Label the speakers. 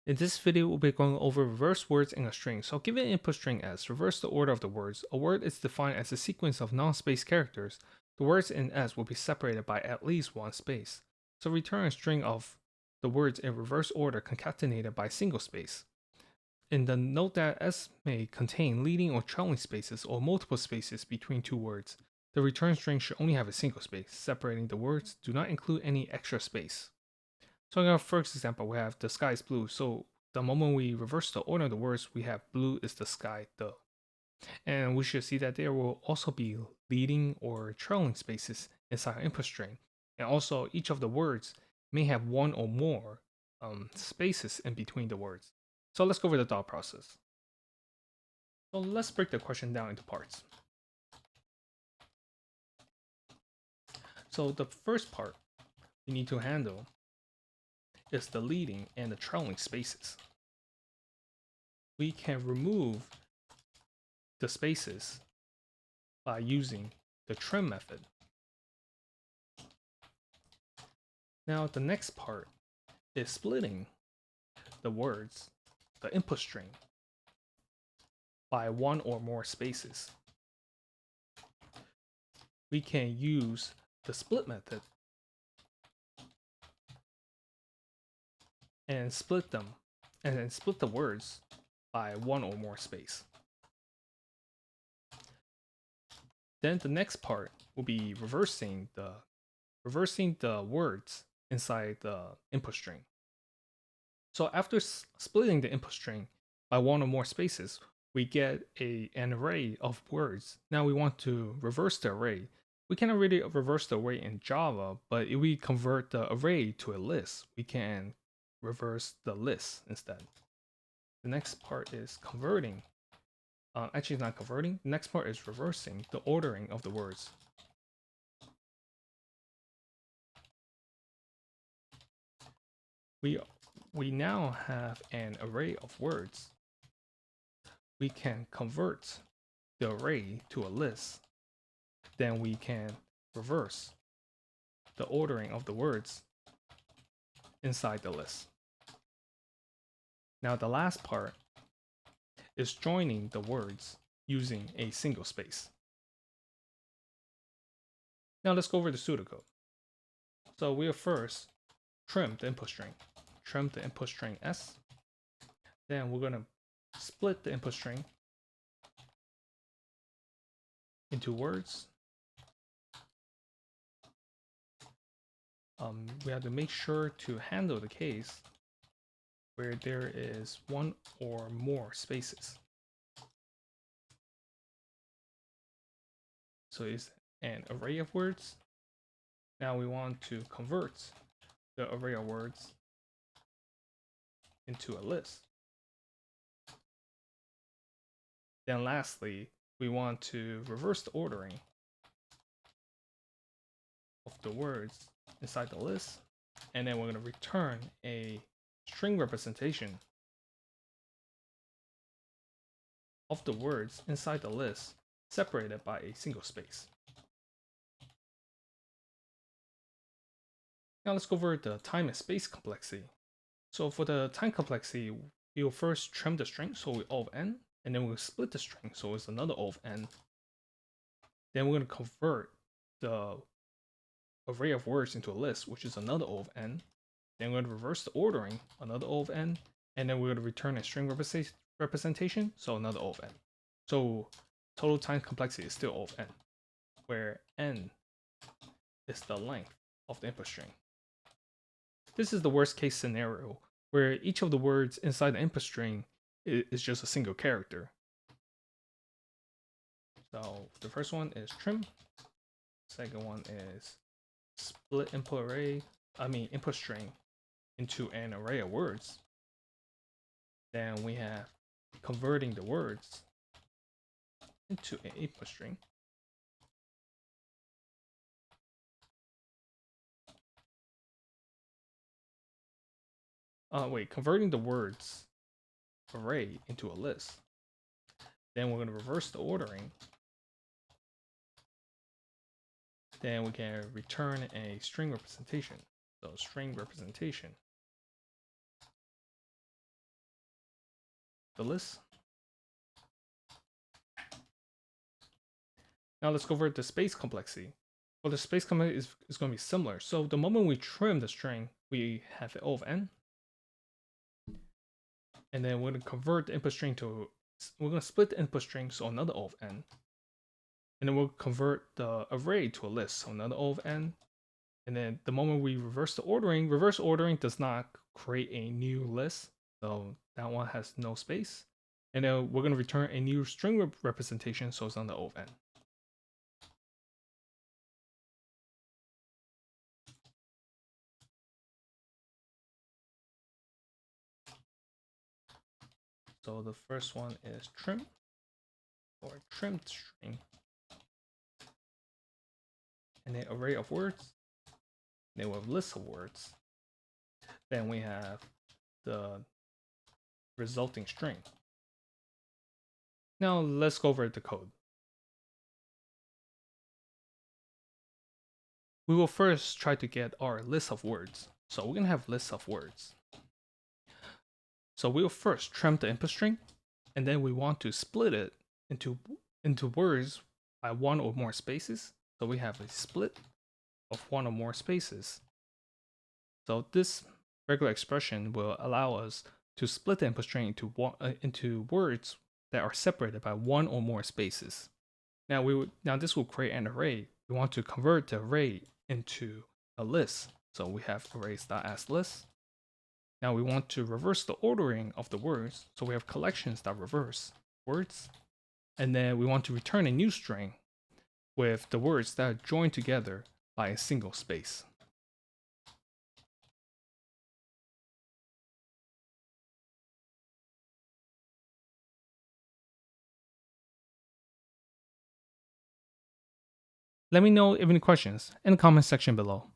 Speaker 1: In this video, we'll be going over reverse words in a string. So given an input string S, reverse the order of the words. A word is defined as a sequence of non-space characters. The words in S will be separated by at least one space. So return a string of the words in reverse order concatenated by a single space. In the note that S may contain leading or trailing spaces or multiple spaces between two words. The return string should only have a single space. Separating the words do not include any extra space. So in our first example, we have the sky is blue. So the moment we reverse the order of the words, we have blue is the sky, the. And we should see that there will also be leading or trailing spaces inside our input string. And also each of the words may have one or more spaces in between the words. So let's go over the thought process. So let's break the question down into parts. So the first part we need to handle is the leading and the trailing spaces. We can remove the spaces by using the trim method. Now the next part is splitting the words, the input string, by one or more spaces. We can use the split method and split them, and then split the words by one or more space. Then the next part will be reversing the words inside the input string. So after splitting the input string by one or more spaces, we get an array of words. Now we want to reverse the array. We cannot really reverse the array in Java, but if we convert the array to a list, we can reverse the list instead. The next part is converting. Actually, it's not converting. The next part is reversing the ordering of the words. We now have an array of words. We can convert the array to a list. Then we can reverse the ordering of the words inside the list. Now the last part is joining the words using a single space. Now let's go over the pseudocode. So we'll first trim the input string. Trim the input string S. Then we're going to split the input string into words. We have to make sure to handle the case where there is one or more spaces. So it's an array of words. Now we want to convert the array of words into a list. Then lastly, we want to reverse the ordering of the words inside the list. And then we're going to return a string representation of the words inside the list separated by a single space. Now let's go over the time and space complexity. So for the time complexity, we'll first trim the string, so we O of n, and then we'll split the string, so it's another O of n. Then we're going to convert the array of words into a list, which is another O of n. Then we're going to reverse the ordering, another O of n, and then we're going to return a string representation, so another O of n. So total time complexity is still O of n, where n is the length of the input string. This is the worst case scenario, where each of the words inside the input string is just a single character. So the first one is trim. Second one is split input string into an array of words. Then we have converting the words into an input string. Converting the words array into a list. Then we're going to reverse the ordering. Then we can return a string representation. So string representation. the list. Now let's go over the space complexity. Well, the space complexity is going to be similar. So the moment we trim the string, we have O of n. And then we're going to convert the input string to, we're going to split the input string, so another O of n. And then we'll convert the array to a list, so another O of n. And then the moment we reverse ordering does not create a new list. So that one has no space. And then we're going to return a new string representation, so it's on the O of n. So the first one is trim, or trimmed string. And then array of words. Then we have list of words. Then we have the resulting string. Now let's go over the code. We will first try to get our list of words. So we're going to have lists of words. So we'll first trim the input string, and then we want to split it into words by one or more spaces. So we have a split of one or more spaces. So this regular expression will allow us to split the input string into words that are separated by one or more spaces. Now this will create an array. We want to convert the array into a list. So we have arrays.asList. Now we want to reverse the ordering of the words. So we have collections.reverse words. And then we want to return a new string with the words that are joined together by a single space. Let me know if any questions in the comment section below.